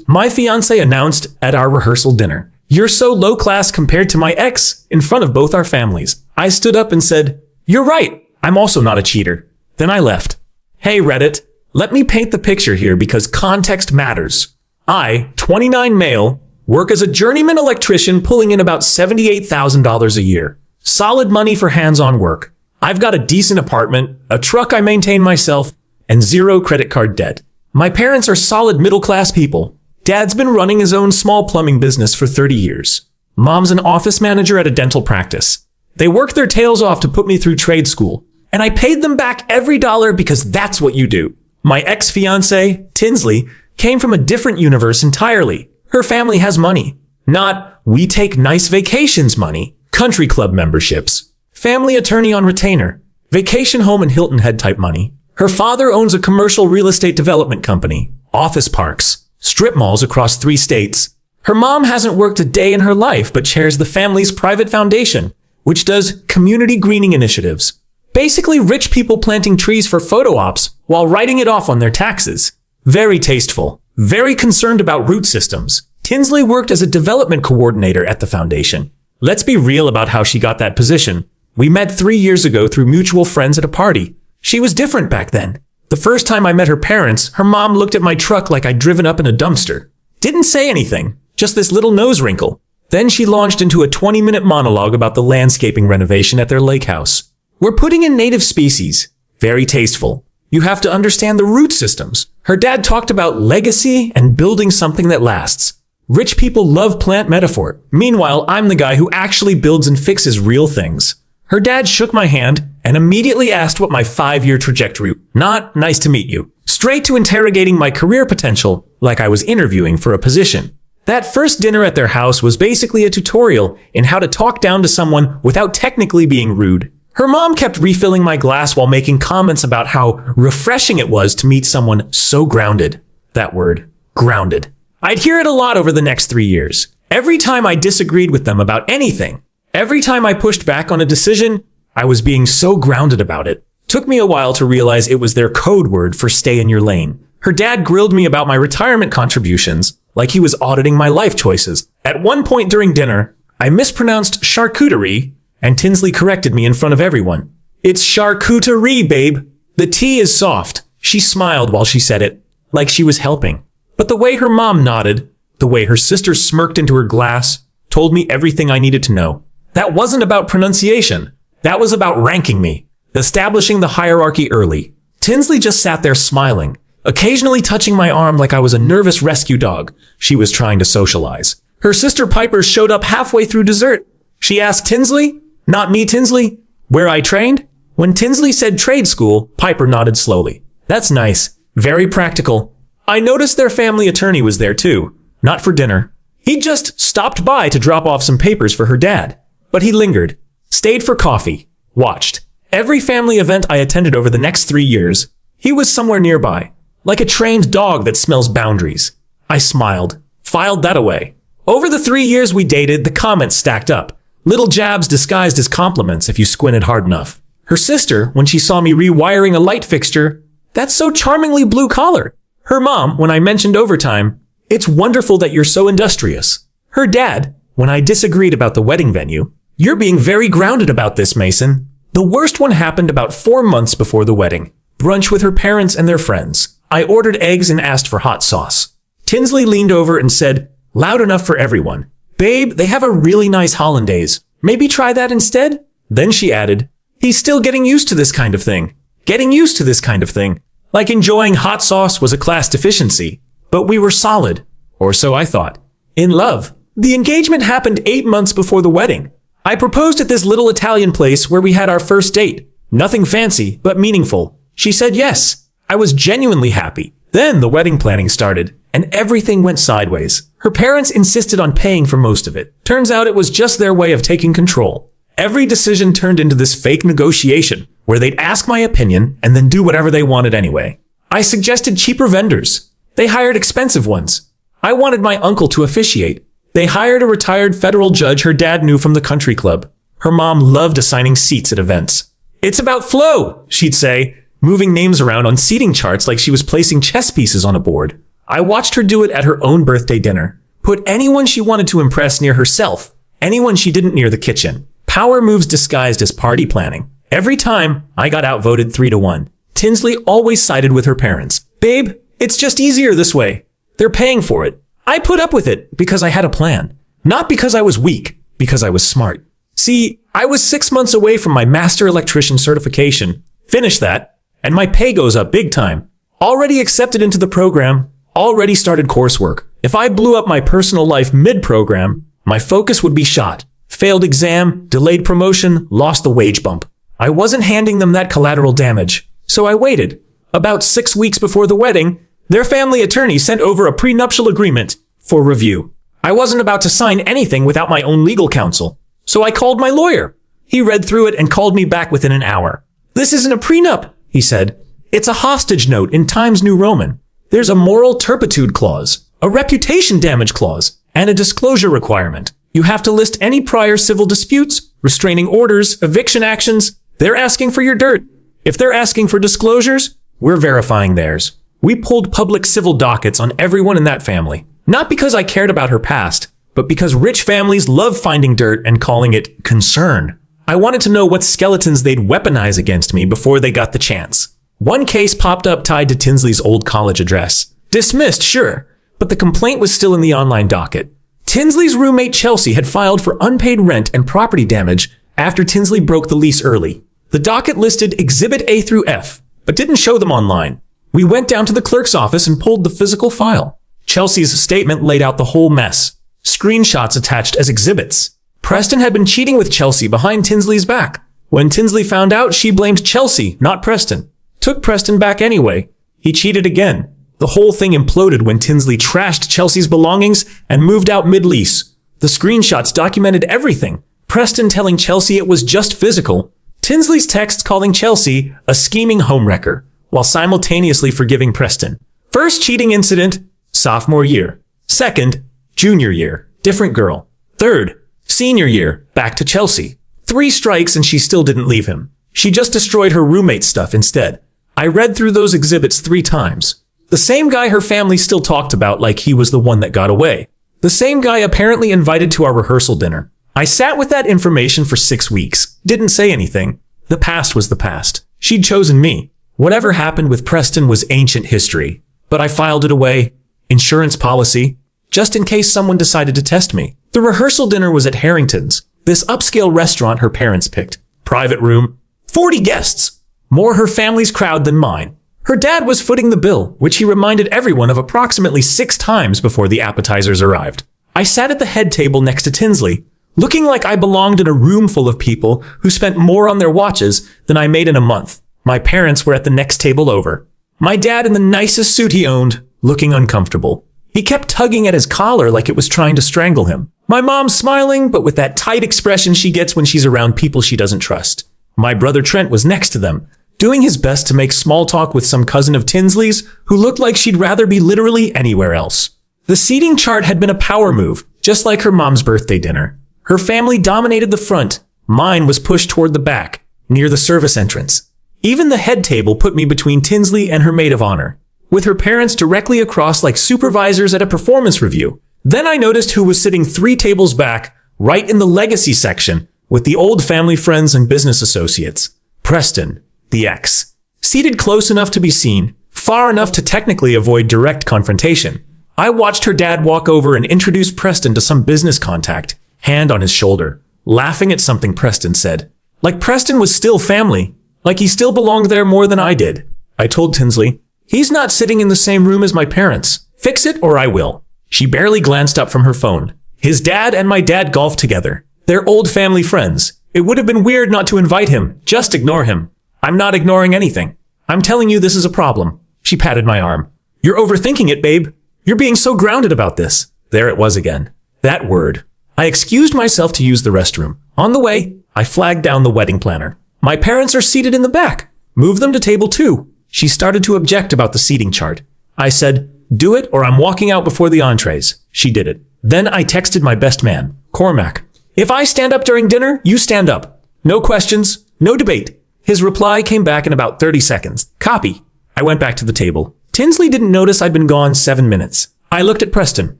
My fiance announced at our rehearsal dinner, "You're so low class compared to my ex," in front of both our families. I stood up and said, "You're right. I'm also not a cheater." Then I left. Hey Reddit, let me paint the picture here because context matters. I, 29 male, work as a journeyman electrician pulling in about $78,000 a year. Solid money for hands-on work. I've got a decent apartment, a truck I maintain myself, and zero credit card debt. My parents are solid middle-class people. Dad's been running his own small plumbing business for 30 years. Mom's an office manager at a dental practice. They worked their tails off to put me through trade school, and I paid them back every dollar because that's what you do. My ex-fiancée, Tinsley, came from a different universe entirely. Her family has money. Not, we take nice vacations money. Country club memberships. Family attorney on retainer. Vacation home in Hilton Head type money. Her father owns a commercial real estate development company. Office parks. Strip malls across 3 states. Her mom hasn't worked a day in her life but chairs the family's private foundation, which does community greening initiatives. Basically rich people planting trees for photo ops while writing it off on their taxes. Very tasteful. Very concerned about root systems. Tinsley worked as a development coordinator at the foundation. Let's be real about how she got that position. We met 3 years ago through mutual friends at a party. She was different back then. The first time I met her parents, her mom looked at my truck like I'd driven up in a dumpster. Didn't say anything, just this little nose wrinkle. Then she launched into a 20-minute monologue about the landscaping renovation at their lake house. We're putting in native species. Very tasteful. You have to understand the root systems. Her dad talked about legacy and building something that lasts. Rich people love plant metaphor. Meanwhile, I'm the guy who actually builds and fixes real things. Her dad shook my hand and immediately asked what my 5-year trajectory. Not nice to meet you. Straight to interrogating my career potential like I was interviewing for a position. That first dinner at their house was basically a tutorial in how to talk down to someone without technically being rude. Her mom kept refilling my glass while making comments about how refreshing it was to meet someone so grounded. That word, grounded. I'd hear it a lot over the next 3 years. Every time I disagreed with them about anything, every time I pushed back on a decision, I was being so grounded about it. Took me a while to realize it was their code word for stay in your lane. Her dad grilled me about my retirement contributions, like he was auditing my life choices. At one point during dinner, I mispronounced charcuterie, and Tinsley corrected me in front of everyone. It's charcuterie, babe. The T is soft. She smiled while she said it, like she was helping. But the way her mom nodded, the way her sister smirked into her glass, told me everything I needed to know. That wasn't about pronunciation. That was about ranking me, establishing the hierarchy early. Tinsley just sat there smiling, occasionally touching my arm like I was a nervous rescue dog she was trying to socialize. Her sister Piper showed up halfway through dessert. She asked Tinsley, not me Tinsley, where I trained? When Tinsley said trade school, Piper nodded slowly. That's nice. Very practical. I noticed their family attorney was there too. Not for dinner. He just stopped by to drop off some papers for her dad. But he lingered. Stayed for coffee. Watched. Every family event I attended over the next 3 years, he was somewhere nearby. Like a trained dog that smells boundaries. I smiled. Filed that away. Over the 3 years we dated, the comments stacked up. Little jabs disguised as compliments if you squinted hard enough. Her sister, when she saw me rewiring a light fixture, that's so charmingly blue collar. Her mom, when I mentioned overtime, it's wonderful that you're so industrious. Her dad, when I disagreed about the wedding venue, you're being very grounded about this, Mason. The worst one happened about 4 months before the wedding. Brunch with her parents and their friends. I ordered eggs and asked for hot sauce. Tinsley leaned over and said, loud enough for everyone, "Babe, they have a really nice hollandaise. Maybe try that instead?" Then she added, "He's still getting used to this kind of thing. Getting used to this kind of thing." Like enjoying hot sauce was a class deficiency. But we were solid. Or so I thought. In love. The engagement happened 8 months before the wedding. I proposed at this little Italian place where we had our first date. Nothing fancy, but meaningful. She said yes. I was genuinely happy. Then the wedding planning started, and everything went sideways. Her parents insisted on paying for most of it. Turns out it was just their way of taking control. Every decision turned into this fake negotiation, where they'd ask my opinion and then do whatever they wanted anyway. I suggested cheaper vendors. They hired expensive ones. I wanted my uncle to officiate. They hired a retired federal judge her dad knew from the country club. Her mom loved assigning seats at events. "It's about flow," she'd say, moving names around on seating charts like she was placing chess pieces on a board. I watched her do it at her own birthday dinner. Put anyone she wanted to impress near herself, anyone she didn't near the kitchen. Power moves disguised as party planning. Every time, I got outvoted 3-1. Tinsley always sided with her parents. Babe, it's just easier this way. They're paying for it. I put up with it because I had a plan. Not because I was weak, because I was smart. See, I was 6 months away from my master electrician certification. Finished that, and my pay goes up big time. Already accepted into the program, already started coursework. If I blew up my personal life mid-program, my focus would be shot. Failed exam, delayed promotion, lost the wage bump. I wasn't handing them that collateral damage, so I waited. About 6 weeks before the wedding, their family attorney sent over a prenuptial agreement for review. I wasn't about to sign anything without my own legal counsel, so I called my lawyer. He read through it and called me back within an hour. This isn't a prenup, he said. It's a hostage note in Times New Roman. There's a moral turpitude clause, a reputation damage clause, and a disclosure requirement. You have to list any prior civil disputes, restraining orders, eviction actions. They're asking for your dirt. If they're asking for disclosures, we're verifying theirs. We pulled public civil dockets on everyone in that family. Not because I cared about her past, but because rich families love finding dirt and calling it concern. I wanted to know what skeletons they'd weaponize against me before they got the chance. One case popped up tied to Tinsley's old college address. Dismissed, sure, but the complaint was still in the online docket. Tinsley's roommate Chelsea had filed for unpaid rent and property damage after Tinsley broke the lease early. The docket listed Exhibit A through F, but didn't show them online. We went down to the clerk's office and pulled the physical file. Chelsea's statement laid out the whole mess. Screenshots attached as exhibits. Preston had been cheating with Chelsea behind Tinsley's back. When Tinsley found out, she blamed Chelsea, not Preston. Took Preston back anyway. He cheated again. The whole thing imploded when Tinsley trashed Chelsea's belongings and moved out mid-lease. The screenshots documented everything. Preston telling Chelsea it was just physical. Tinsley's texts calling Chelsea a scheming homewrecker, while simultaneously forgiving Preston. First cheating incident, sophomore year. Second, junior year, different girl. Third, senior year, back to Chelsea. 3 strikes and she still didn't leave him. She just destroyed her roommate's stuff instead. I read through those exhibits 3 times. The same guy her family still talked about like he was the one that got away. The same guy apparently invited to our rehearsal dinner. I sat with that information for 6 weeks. Didn't say anything. The past was the past. She'd chosen me. Whatever happened with Preston was ancient history. But I filed it away. Insurance policy. Just in case someone decided to test me. The rehearsal dinner was at Harrington's, this upscale restaurant her parents picked. Private room. 40 guests. More her family's crowd than mine. Her dad was footing the bill, which he reminded everyone of approximately 6 times before the appetizers arrived. I sat at the head table next to Tinsley, looking like I belonged in a room full of people who spent more on their watches than I made in a month. My parents were at the next table over. My dad in the nicest suit he owned, looking uncomfortable. He kept tugging at his collar like it was trying to strangle him. My mom smiling, but with that tight expression she gets when she's around people she doesn't trust. My brother Trent was next to them, doing his best to make small talk with some cousin of Tinsley's who looked like she'd rather be literally anywhere else. The seating chart had been a power move, just like her mom's birthday dinner. Her family dominated the front. Mine was pushed toward the back, near the service entrance. Even the head table put me between Tinsley and her maid of honor, with her parents directly across like supervisors at a performance review. Then I noticed who was sitting 3 tables back, right in the legacy section, with the old family friends and business associates. Preston, the ex. Seated close enough to be seen, far enough to technically avoid direct confrontation. I watched her dad walk over and introduce Preston to some business contact, hand on his shoulder, laughing at something Preston said. Like Preston was still family, like he still belonged there more than I did. I told Tinsley, he's not sitting in the same room as my parents. Fix it or I will. She barely glanced up from her phone. His dad and my dad golfed together. They're old family friends. It would have been weird not to invite him. Just ignore him. I'm not ignoring anything. I'm telling you this is a problem. She patted my arm. You're overthinking it, babe. You're being so grounded about this. There it was again. That word. I excused myself to use the restroom. On the way, I flagged down the wedding planner. My parents are seated in the back. Move them to table 2. She started to object about the seating chart. I said, do it or I'm walking out before the entrees. She did it. Then I texted my best man, Cormac. If I stand up during dinner, you stand up. No questions, no debate. His reply came back in about 30 seconds. Copy. I went back to the table. Tinsley didn't notice I'd been gone 7 minutes. I looked at Preston.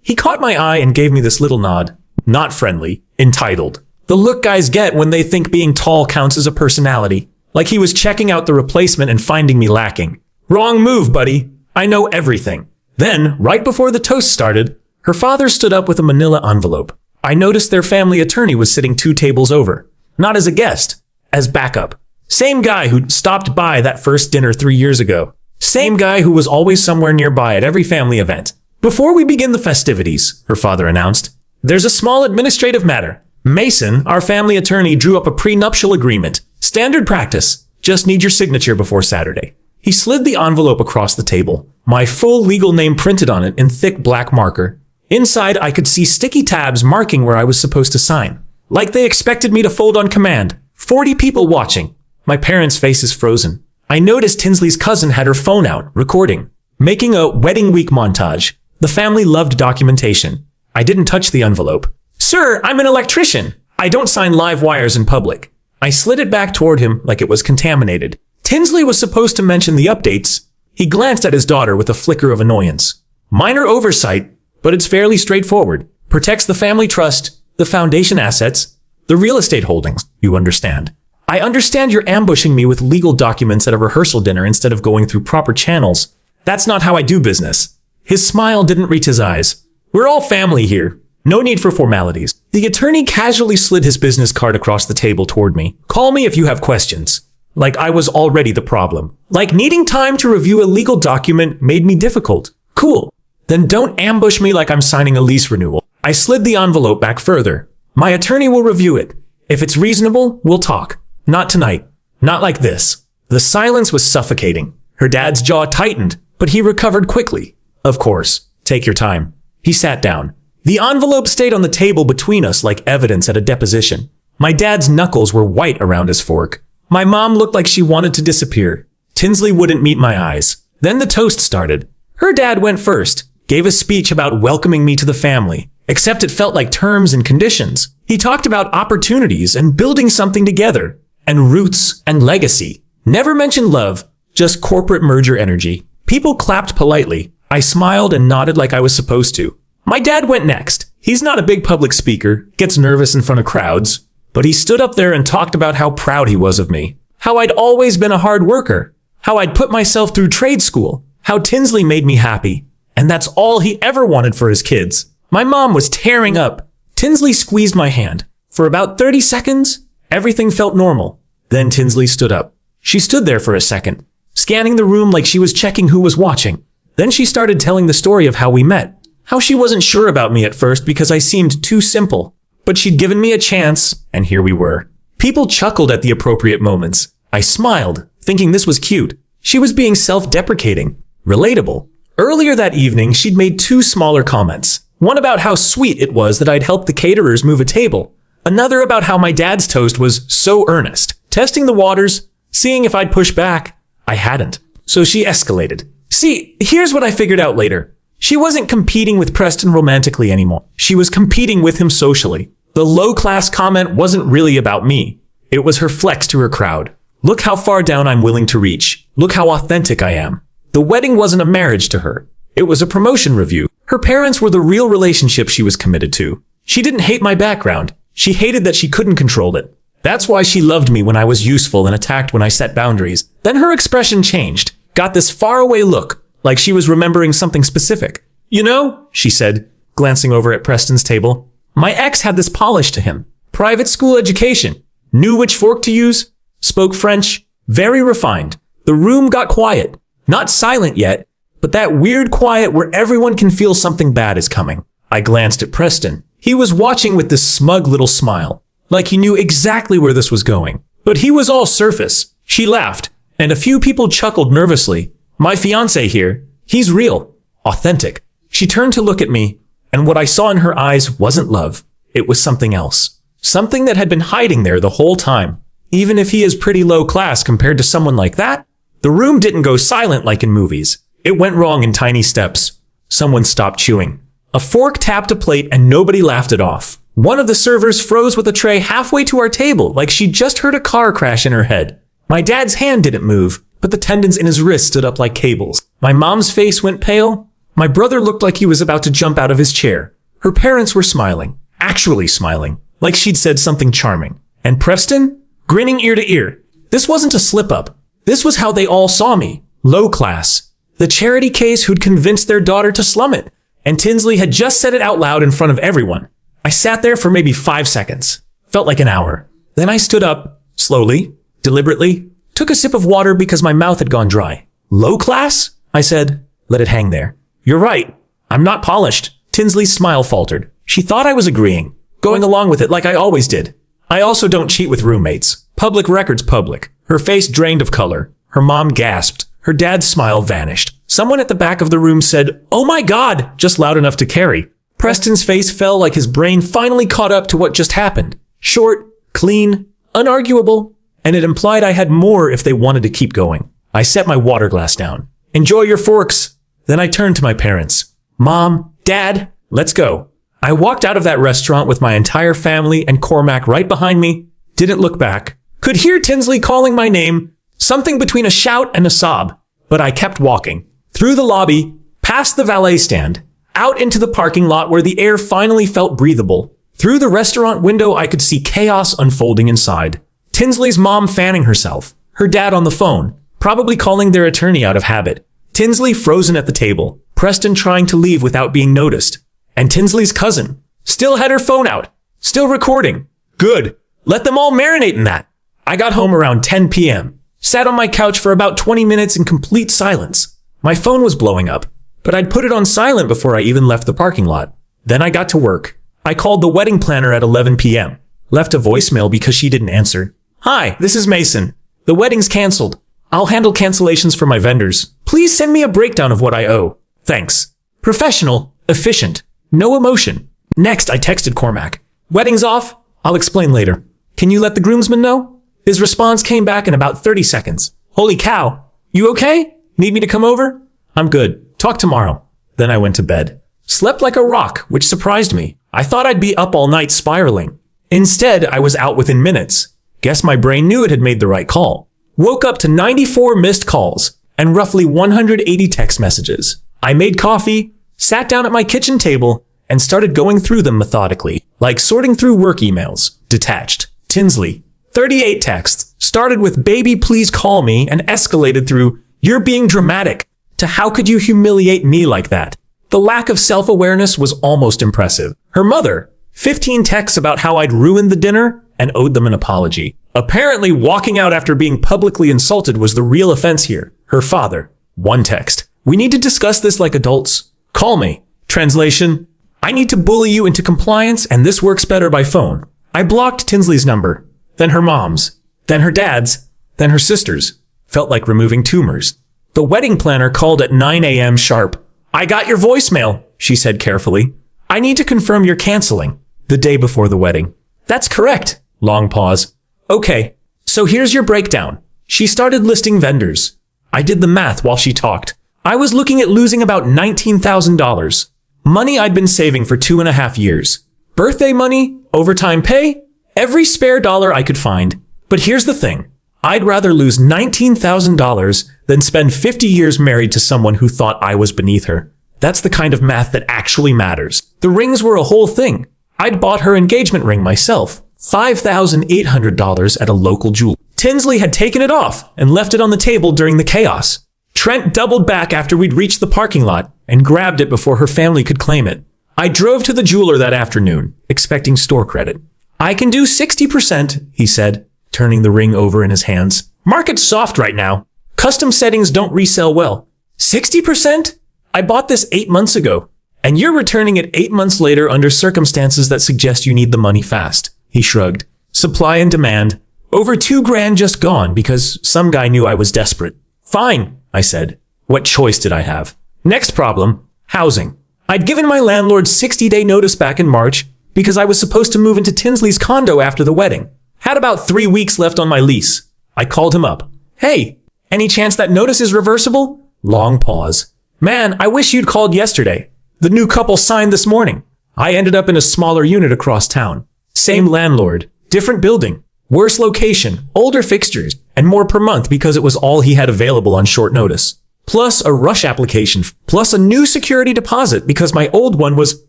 He caught my eye and gave me this little nod. Not friendly, entitled. The look guys get when they think being tall counts as a personality. Like he was checking out the replacement and finding me lacking. Wrong move, buddy. I know everything. Then, right before the toast started, her father stood up with a manila envelope. I noticed their family attorney was sitting 2 tables over. Not as a guest, as backup. Same guy who stopped by that first dinner 3 years ago. Same guy who was always somewhere nearby at every family event. Before we begin the festivities, her father announced, there's a small administrative matter. Mason, our family attorney, drew up a prenuptial agreement. Standard practice. Just need your signature before Saturday. He slid the envelope across the table. My full legal name printed on it in thick black marker. Inside, I could see sticky tabs marking where I was supposed to sign. Like they expected me to fold on command. 40 people watching. My parents' faces frozen. I noticed Tinsley's cousin had her phone out, recording. Making a wedding week montage. The family loved documentation. I didn't touch the envelope. Sir, I'm an electrician. I don't sign live wires in public. I slid it back toward him like it was contaminated. Tinsley was supposed to mention the updates. He glanced at his daughter with a flicker of annoyance. Minor oversight, but it's fairly straightforward. Protects the family trust, the foundation assets, the real estate holdings, you understand. I understand you're ambushing me with legal documents at a rehearsal dinner instead of going through proper channels. That's not how I do business. His smile didn't reach his eyes. We're all family here. No need for formalities. The attorney casually slid his business card across the table toward me. Call me if you have questions. Like I was already the problem. Like needing time to review a legal document made me difficult. Cool. Then don't ambush me like I'm signing a lease renewal. I slid the envelope back further. My attorney will review it. If it's reasonable, we'll talk. Not tonight. Not like this. The silence was suffocating. Her dad's jaw tightened, but he recovered quickly. Of course. Take your time. He sat down. The envelope stayed on the table between us like evidence at a deposition. My dad's knuckles were white around his fork. My mom looked like she wanted to disappear. Tinsley wouldn't meet my eyes. Then the toast started. Her dad went first, gave a speech about welcoming me to the family, except it felt like terms and conditions. He talked about opportunities and building something together, and roots and legacy. Never mentioned love, just corporate merger energy. People clapped politely. I smiled and nodded like I was supposed to. My dad went next. He's not a big public speaker, gets nervous in front of crowds, but he stood up there and talked about how proud he was of me. How I'd always been a hard worker. How I'd put myself through trade school. How Tinsley made me happy. And that's all he ever wanted for his kids. My mom was tearing up. Tinsley squeezed my hand. For about 30 seconds, everything felt normal. Then Tinsley stood up. She stood there for a second, scanning the room like she was checking who was watching. Then she started telling the story of how we met. How she wasn't sure about me at first because I seemed too simple. But she'd given me a chance, and here we were. People chuckled at the appropriate moments. I smiled, thinking this was cute. She was being self-deprecating. Relatable. Earlier that evening, she'd made 2 smaller comments. One about how sweet it was that I'd helped the caterers move a table. Another about how my dad's toast was so earnest. Testing the waters, seeing if I'd push back. I hadn't. So she escalated. See, here's what I figured out later. She wasn't competing with Preston romantically anymore. She was competing with him socially. The low-class comment wasn't really about me. It was her flex to her crowd. Look how far down I'm willing to reach. Look how authentic I am. The wedding wasn't a marriage to her. It was a promotion review. Her parents were the real relationship she was committed to. She didn't hate my background. She hated that she couldn't control it. That's why she loved me when I was useful and attacked when I set boundaries. Then her expression changed. Got this faraway look, like she was remembering something specific. You know, she said, glancing over at Preston's table, my ex had this polish to him. Private school education. Knew which fork to use. Spoke French. Very refined. The room got quiet. Not silent yet, but that weird quiet where everyone can feel something bad is coming. I glanced at Preston. He was watching with this smug little smile, like he knew exactly where this was going. But he was all surface. She laughed, and a few people chuckled nervously. My fiancé here, he's real, authentic. She turned to look at me, and what I saw in her eyes wasn't love. It was something else. Something that had been hiding there the whole time. Even if he is pretty low class compared to someone like that, the room didn't go silent like in movies. It went wrong in tiny steps. Someone stopped chewing. A fork tapped a plate and nobody laughed it off. One of the servers froze with a tray halfway to our table like she'd just heard a car crash in her head. My dad's hand didn't move, but the tendons in his wrist stood up like cables. My mom's face went pale. My brother looked like he was about to jump out of his chair. Her parents were smiling, actually smiling, like she'd said something charming. And Preston? Grinning ear to ear. This wasn't a slip-up. This was how they all saw me. Low class. The charity case who'd convinced their daughter to slum it. And Tinsley had just said it out loud in front of everyone. I sat there for maybe 5 seconds. Felt like an hour. Then I stood up, slowly, deliberately, took a sip of water because my mouth had gone dry. Low class? I said. Let it hang there. You're right. I'm not polished. Tinsley's smile faltered. She thought I was agreeing, going along with it like I always did. I also don't cheat with roommates. Public record's public. Her face drained of color. Her mom gasped. Her dad's smile vanished. Someone at the back of the room said, "Oh my God," just loud enough to carry. Preston's face fell like his brain finally caught up to what just happened. Short, clean, unarguable, and it implied I had more if they wanted to keep going. I set my water glass down. "Enjoy your forks." Then I turned to my parents. "Mom, Dad, let's go." I walked out of that restaurant with my entire family and Cormac right behind me. Didn't look back. Could hear Tinsley calling my name, something between a shout and a sob. But I kept walking. Through the lobby, past the valet stand, out into the parking lot where the air finally felt breathable. Through the restaurant window, I could see chaos unfolding inside. Tinsley's mom fanning herself. Her dad on the phone, probably calling their attorney out of habit. Tinsley frozen at the table. Preston trying to leave without being noticed. And Tinsley's cousin still had her phone out, still recording. Good. Let them all marinate in that. I got home around 10 p.m. Sat on my couch for about 20 minutes in complete silence. My phone was blowing up, but I'd put it on silent before I even left the parking lot. Then I got to work. I called the wedding planner at 11 p.m. Left a voicemail because she didn't answer. "Hi, this is Mason. The wedding's canceled. I'll handle cancellations for my vendors. Please send me a breakdown of what I owe. Thanks." Professional, efficient, no emotion. Next, I texted Cormac. "Wedding's off. I'll explain later. Can you let the groomsmen know?" His response came back in about 30 seconds. "Holy cow. You okay? Need me to come over?" "I'm good. Talk tomorrow." Then I went to bed. Slept like a rock, which surprised me. I thought I'd be up all night spiraling. Instead, I was out within minutes. Guess my brain knew it had made the right call. Woke up to 94 missed calls and roughly 180 text messages. I made coffee, sat down at my kitchen table, and started going through them methodically, like sorting through work emails. Detached. Tinsley. 38 texts. Started with "baby, please call me," and escalated through "you're being dramatic" to "how could you humiliate me like that?" The lack of self-awareness was almost impressive. Her mother. 15 texts about how I'd ruined the dinner and owed them an apology. Apparently, walking out after being publicly insulted was the real offense here. Her father. 1 text. "We need to discuss this like adults. Call me." Translation. "I need to bully you into compliance, and this works better by phone." I blocked Tinsley's number. Then her mom's. Then her dad's. Then her sister's. Felt like removing tumors. The wedding planner called at 9 a.m. sharp. "I got your voicemail," she said carefully. "I need to confirm you're canceling." The day before the wedding. "That's correct." Long pause. "Okay, so here's your breakdown." She started listing vendors. I did the math while she talked. I was looking at losing about $19,000. Money I'd been saving for 2.5 years. Birthday money, overtime pay, every spare dollar I could find. But here's the thing. I'd rather lose $19,000 than spend 50 years married to someone who thought I was beneath her. That's the kind of math that actually matters. The rings were a whole thing. I'd bought her engagement ring myself. $5,800 at a local jeweler. Tinsley had taken it off and left it on the table during the chaos. Trent doubled back after we'd reached the parking lot and grabbed it before her family could claim it. I drove to the jeweler that afternoon, expecting store credit. "I can do 60%, he said, turning the ring over in his hands. "Market's soft right now. Custom settings don't resell well." 60%? I bought this 8 months ago, and you're returning it 8 months later under circumstances that suggest you need the money fast. He shrugged. Supply and demand. Over $2,000 just gone because some guy knew I was desperate. "Fine," I said. What choice did I have? Next problem, housing. I'd given my landlord 60-day notice back in March because I was supposed to move into Tinsley's condo after the wedding. Had about 3 weeks left on my lease. I called him up. "Hey, any chance that notice is reversible?" Long pause. "Man, I wish you'd called yesterday. The new couple signed this morning." I ended up in a smaller unit across town. Same landlord, different building. Worse location, older fixtures, and more per month because it was all he had available on short notice. Plus a rush application, plus a new security deposit because my old one was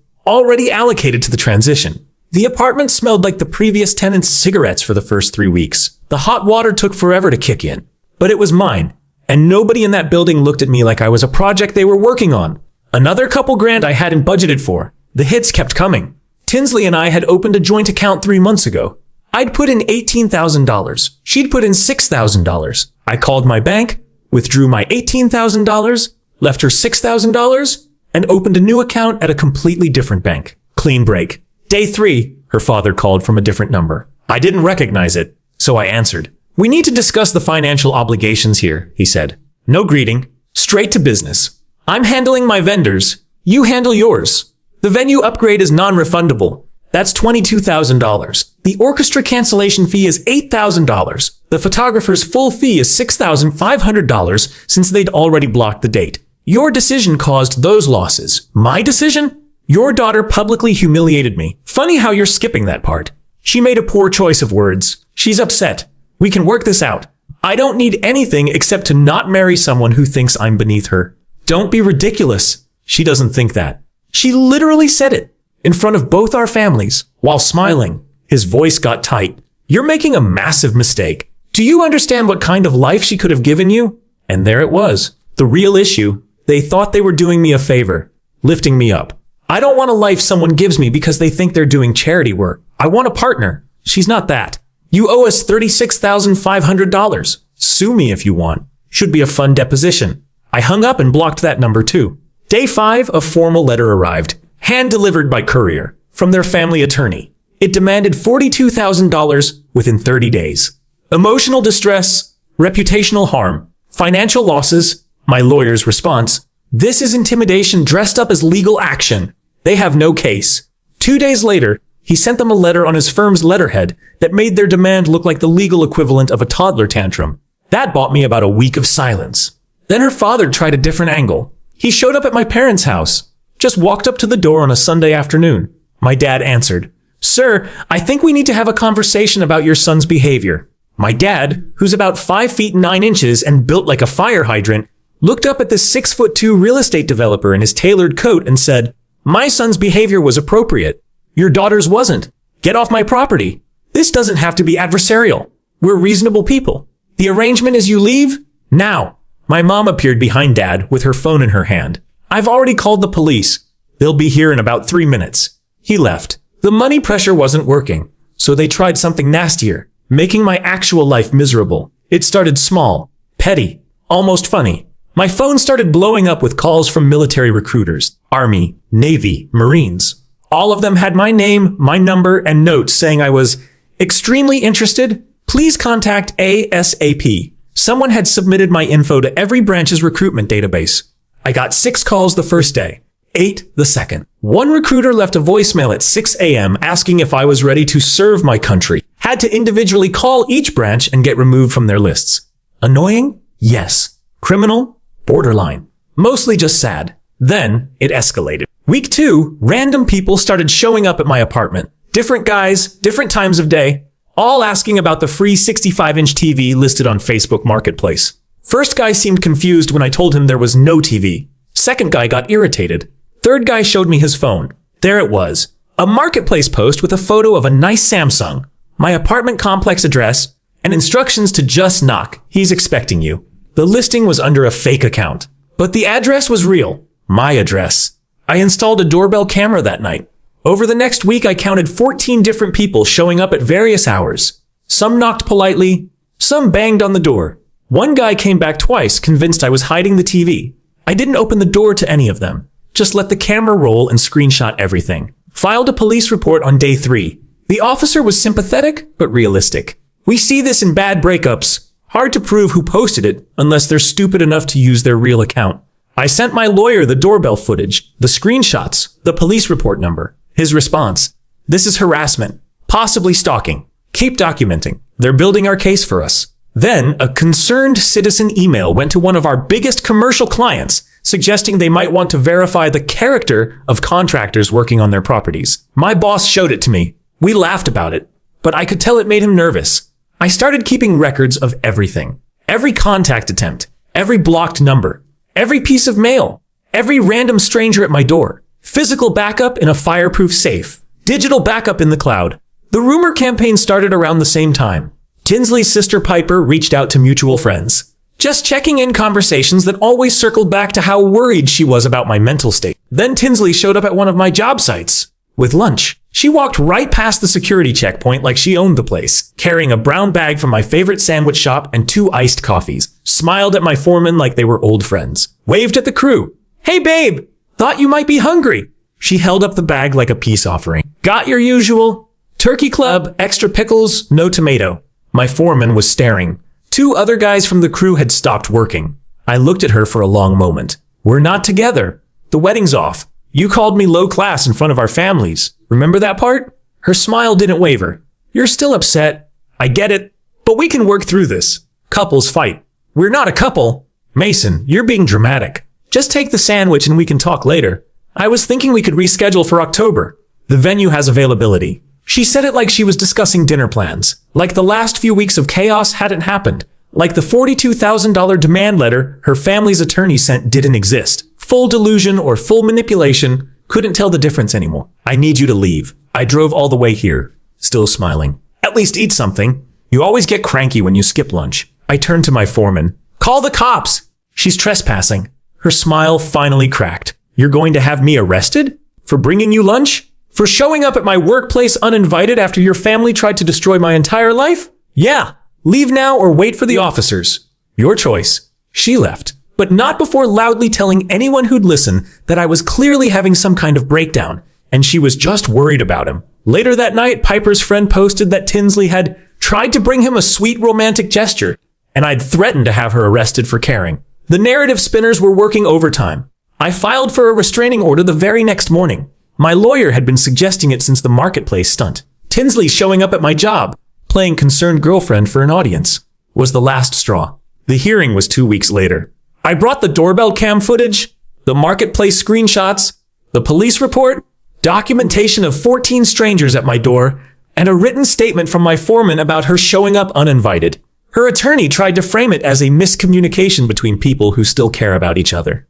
already allocated to the transition. The apartment smelled like the previous tenant's cigarettes for the first 3 weeks. The hot water took forever to kick in. But it was mine, and nobody in that building looked at me like I was a project they were working on. Another couple grand I hadn't budgeted for. The hits kept coming. Tinsley and I had opened a joint account 3 months ago. I'd put in $18,000. She'd put in $6,000. I called my bank, withdrew my $18,000, left her $6,000, and opened a new account at a completely different bank. Clean break. Day 3, her father called from a different number. I didn't recognize it, so I answered. "We need to discuss the financial obligations here," he said. No greeting, straight to business. "I'm handling my vendors. You handle yours. The venue upgrade is non-refundable. That's $22,000. The orchestra cancellation fee is $8,000. The photographer's full fee is $6,500 since they'd already blocked the date. Your decision caused those losses. My decision? Your daughter publicly humiliated me. Funny how you're skipping that part. She made a poor choice of words. She's upset. We can work this out. I don't need anything except to not marry someone who thinks I'm beneath her. Don't be ridiculous. She doesn't think that." She literally said it in front of both our families while smiling. His voice got tight. "You're making a massive mistake. Do you understand what kind of life she could have given you?" And there it was. The real issue. They thought they were doing me a favor, lifting me up. I don't want a life someone gives me because they think they're doing charity work. I want a partner. She's not that. "You owe us $36,500. Sue me if you want. Should be a fun deposition." I hung up and blocked that number too. Day 5, a formal letter arrived, hand-delivered by courier, from their family attorney. It demanded $42,000 within 30 days. Emotional distress, reputational harm, financial losses. My lawyer's response: "This is intimidation dressed up as legal action. They have no case." 2 days later, he sent them a letter on his firm's letterhead that made their demand look like the legal equivalent of a toddler tantrum. That bought me about a week of silence. Then her father tried a different angle. He showed up at my parents' house, just walked up to the door on a Sunday afternoon. My dad answered, "Sir, I think we need to have a conversation about your son's behavior." My dad, who's about 5 feet 9 inches and built like a fire hydrant, looked up at this 6'2" real estate developer in his tailored coat and said, "My son's behavior was appropriate. Your daughter's wasn't. Get off my property. This doesn't have to be adversarial. We're reasonable people. The arrangement is you leave now." My mom appeared behind Dad with her phone in her hand. "I've already called the police. They'll be here in about 3 minutes." He left. The money pressure wasn't working, so they tried something nastier, making my actual life miserable. It started small, petty, almost funny. My phone started blowing up with calls from military recruiters, Army, Navy, Marines. All of them had my name, my number, and notes saying I was extremely interested. Please contact ASAP. Someone had submitted my info to every branch's recruitment database. I got 6 calls the first day, 8 the second. One recruiter left a voicemail at 6 a.m. asking if I was ready to serve my country. Had to individually call each branch and get removed from their lists. Annoying? Yes. Criminal? Borderline. Mostly just sad. Then it escalated. Week 2, random people started showing up at my apartment. Different guys, different times of day, all asking about the free 65-inch TV listed on Facebook Marketplace. First guy seemed confused when I told him there was no TV. Second guy got irritated. Third guy showed me his phone. There it was. A Marketplace post with a photo of a nice Samsung, my apartment complex address, and instructions to just knock. He's expecting you. The listing was under a fake account, but the address was real. My address. I installed a doorbell camera that night. Over the next week, I counted 14 different people showing up at various hours. Some knocked politely, some banged on the door. One guy came back twice, convinced I was hiding the TV. I didn't open the door to any of them. Just let the camera roll and screenshot everything. Filed a police report on day 3. The officer was sympathetic, but realistic. We see this in bad breakups. Hard to prove who posted it, unless they're stupid enough to use their real account. I sent my lawyer the doorbell footage, the screenshots, the police report number. His response: "This is harassment, possibly stalking. Keep documenting. They're building our case for us." Then, a concerned citizen email went to one of our biggest commercial clients, suggesting they might want to verify the character of contractors working on their properties. My boss showed it to me. We laughed about it, but I could tell it made him nervous. I started keeping records of everything. Every contact attempt, every blocked number, every piece of mail, every random stranger at my door. Physical backup in a fireproof safe. Digital backup in the cloud. The rumor campaign started around the same time. Tinsley's sister Piper reached out to mutual friends. Just checking in conversations that always circled back to how worried she was about my mental state. Then Tinsley showed up at one of my job sites. With lunch. She walked right past the security checkpoint like she owned the place, carrying a brown bag from my favorite sandwich shop and 2 iced coffees. Smiled at my foreman like they were old friends. Waved at the crew. Hey babe, thought you might be hungry. She held up the bag like a peace offering. Got your usual? Turkey club, extra pickles, no tomato. My foreman was staring. 2 other guys from the crew had stopped working. I looked at her for a long moment. We're not together. The wedding's off. You called me low class in front of our families. Remember that part? Her smile didn't waver. You're still upset. I get it. But we can work through this. Couples fight. We're not a couple. Mason, you're being dramatic. Just take the sandwich and we can talk later. I was thinking we could reschedule for October. The venue has availability. She said it like she was discussing dinner plans. Like the last few weeks of chaos hadn't happened. Like the $42,000 demand letter her family's attorney sent didn't exist. Full delusion or full manipulation, couldn't tell the difference anymore. I need you to leave. I drove all the way here. Still smiling. At least eat something. You always get cranky when you skip lunch. I turned to my foreman. Call the cops. She's trespassing. Her smile finally cracked. You're going to have me arrested? For bringing you lunch? For showing up at my workplace uninvited after your family tried to destroy my entire life? Yeah. Leave now or wait for the officers. Your choice. She left. But not before loudly telling anyone who'd listen that I was clearly having some kind of breakdown, and she was just worried about him. Later that night, Piper's friend posted that Tinsley had tried to bring him a sweet romantic gesture, and I'd threatened to have her arrested for caring. The narrative spinners were working overtime. I filed for a restraining order the very next morning. My lawyer had been suggesting it since the marketplace stunt. Tinsley showing up at my job, playing concerned girlfriend for an audience, was the last straw. The hearing was 2 weeks later. I brought the doorbell cam footage, the marketplace screenshots, the police report, documentation of 14 strangers at my door, and a written statement from my foreman about her showing up uninvited. Her attorney tried to frame it as a miscommunication between people who still care about each other.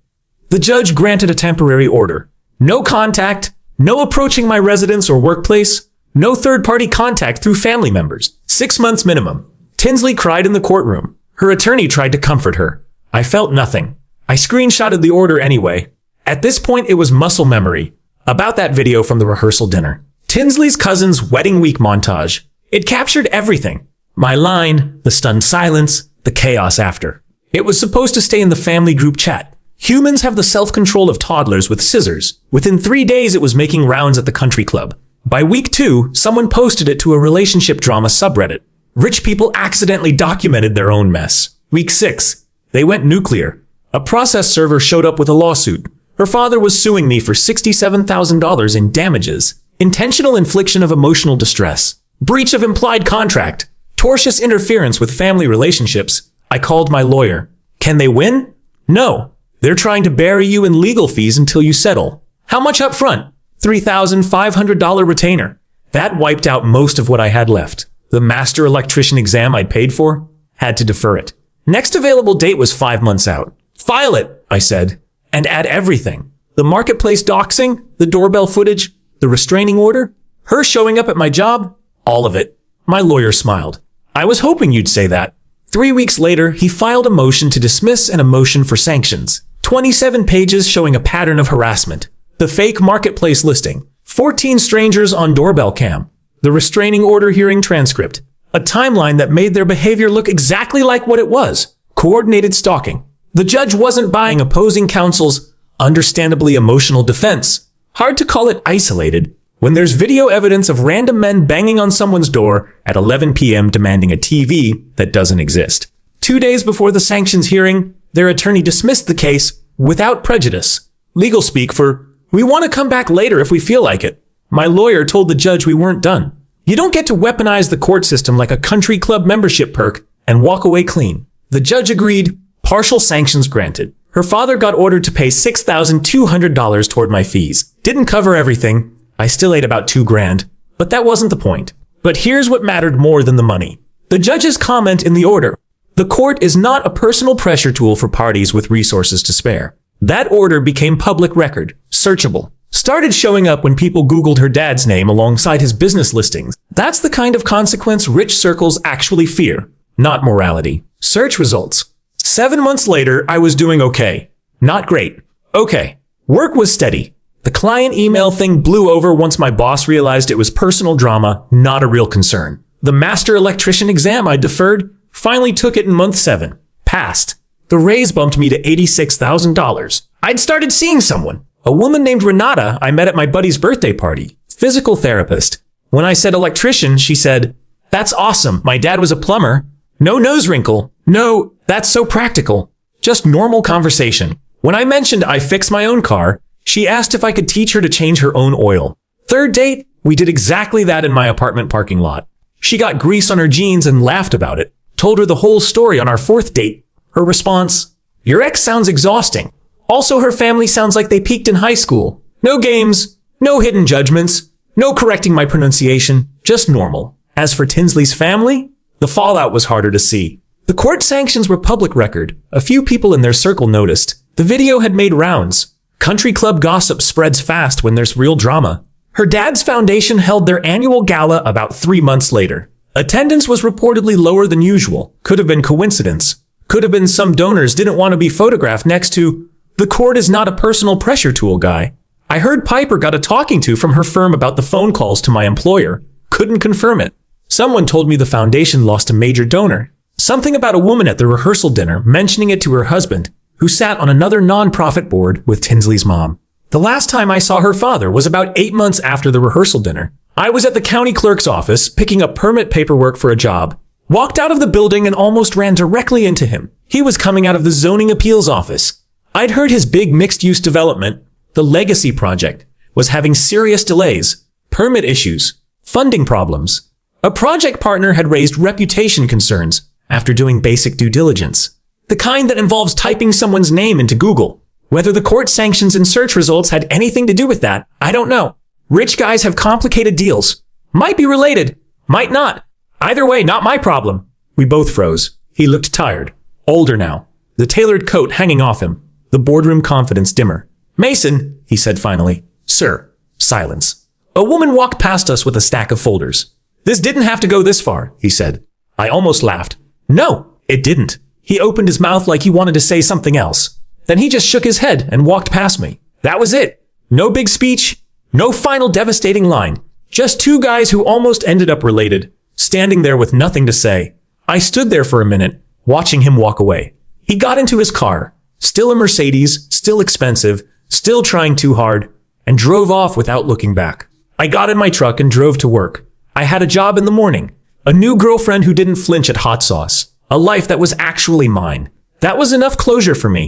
The judge granted a temporary order. No contact, no approaching my residence or workplace, no third-party contact through family members. 6 months minimum. Tinsley cried in the courtroom. Her attorney tried to comfort her. I felt nothing. I screenshotted the order anyway. At this point, it was muscle memory. About that video from the rehearsal dinner. Tinsley's cousin's wedding week montage. It captured everything. My line, the stunned silence, the chaos after. It was supposed to stay in the family group chat. Humans have the self-control of toddlers with scissors. Within 3 days, it was making rounds at the country club. By week 2, someone posted it to a relationship drama subreddit. Rich people accidentally documented their own mess. Week 6. They went nuclear. A process server showed up with a lawsuit. Her father was suing me for $67,000 in damages, intentional infliction of emotional distress, breach of implied contract, tortious interference with family relationships. I called my lawyer. Can they win? No. They're trying to bury you in legal fees until you settle. How much up front? $3,500 retainer. That wiped out most of what I had left. The master electrician exam I'd paid for? Had to defer it. Next available date was 5 months out. File it, I said, and add everything. The marketplace doxing, the doorbell footage, the restraining order, her showing up at my job, all of it. My lawyer smiled. I was hoping you'd say that. 3 weeks later, he filed a motion to dismiss and a motion for sanctions. 27 pages showing a pattern of harassment. The fake marketplace listing. 14 strangers on doorbell cam. The restraining order hearing transcript. A timeline that made their behavior look exactly like what it was. Coordinated stalking. The judge wasn't buying opposing counsel's understandably emotional defense. Hard to call it isolated when there's video evidence of random men banging on someone's door at 11 p.m. demanding a TV that doesn't exist. 2 days before the sanctions hearing, their attorney dismissed the case without prejudice. Legal speak for, we want to come back later if we feel like it. My lawyer told the judge we weren't done. You don't get to weaponize the court system like a country club membership perk and walk away clean. The judge agreed, partial sanctions granted. Her father got ordered to pay $6,200 toward my fees. Didn't cover everything. I still ate about $2,000, but that wasn't the point. But here's what mattered more than the money. The judge's comment in the order. The court is not a personal pressure tool for parties with resources to spare. That order became public record, searchable, started showing up when people Googled her dad's name alongside his business listings. That's the kind of consequence rich circles actually fear, not morality. Search results. 7 months later, I was doing okay. Not great. Okay. Work was steady. The client email thing blew over once my boss realized it was personal drama, not a real concern. The master electrician exam I deferred, finally took it in month 7. Passed. The raise bumped me to $86,000. I'd started seeing someone. A woman named Renata I met at my buddy's birthday party. Physical therapist. When I said electrician, she said, "That's awesome. My dad was a plumber." No nose wrinkle. No, that's so practical. Just normal conversation. When I mentioned I fix my own car, she asked if I could teach her to change her own oil. Third date, we did exactly that in my apartment parking lot. She got grease on her jeans and laughed about it. Told her the whole story on our 4th date. Her response, "Your ex sounds exhausting. Also, her family sounds like they peaked in high school. No games, no hidden judgments, no correcting my pronunciation, just normal." As for Tinsley's family, the fallout was harder to see. The court sanctions were public record. A few people in their circle noticed. The video had made rounds. Country club gossip spreads fast when there's real drama. Her dad's foundation held their annual gala about 3 months later. Attendance was reportedly lower than usual. Could have been coincidence. Could have been some donors didn't want to be photographed next to "The court is not a personal pressure tool" guy. I heard Piper got a talking to from her firm about the phone calls to my employer. Couldn't confirm it. Someone told me the foundation lost a major donor. Something about a woman at the rehearsal dinner mentioning it to her husband, who sat on another nonprofit board with Tinsley's mom. The last time I saw her father was about 8 months after the rehearsal dinner. I was at the county clerk's office picking up permit paperwork for a job. Walked out of the building and almost ran directly into him. He was coming out of the zoning appeals office. I'd heard his big mixed-use development, the Legacy Project, was having serious delays, permit issues, funding problems. A project partner had raised reputation concerns after doing basic due diligence. The kind that involves typing someone's name into Google. Whether the court sanctions and search results had anything to do with that, I don't know. Rich guys have complicated deals. Might be related, might not. Either way, not my problem. We both froze. He looked tired. Older now. The tailored coat hanging off him. The boardroom confidence dimmer. "Mason," he said finally. "Sir." Silence. A woman walked past us with a stack of folders. "This didn't have to go this far," he said. I almost laughed. No, it didn't. He opened his mouth like he wanted to say something else. Then he just shook his head and walked past me. That was it. No big speech. No final devastating line. Just 2 guys who almost ended up related, standing there with nothing to say. I stood there for a minute, watching him walk away. He got into his car, still a Mercedes, still expensive, still trying too hard, and drove off without looking back. I got in my truck and drove to work. I had a job in the morning, a new girlfriend who didn't flinch at hot sauce, a life that was actually mine. That was enough closure for me.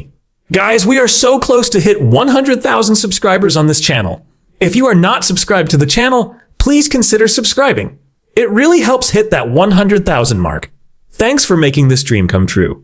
Guys, we are so close to hit 100,000 subscribers on this channel. If you are not subscribed to the channel, please consider subscribing. It really helps hit that 100,000 mark. Thanks for making this dream come true.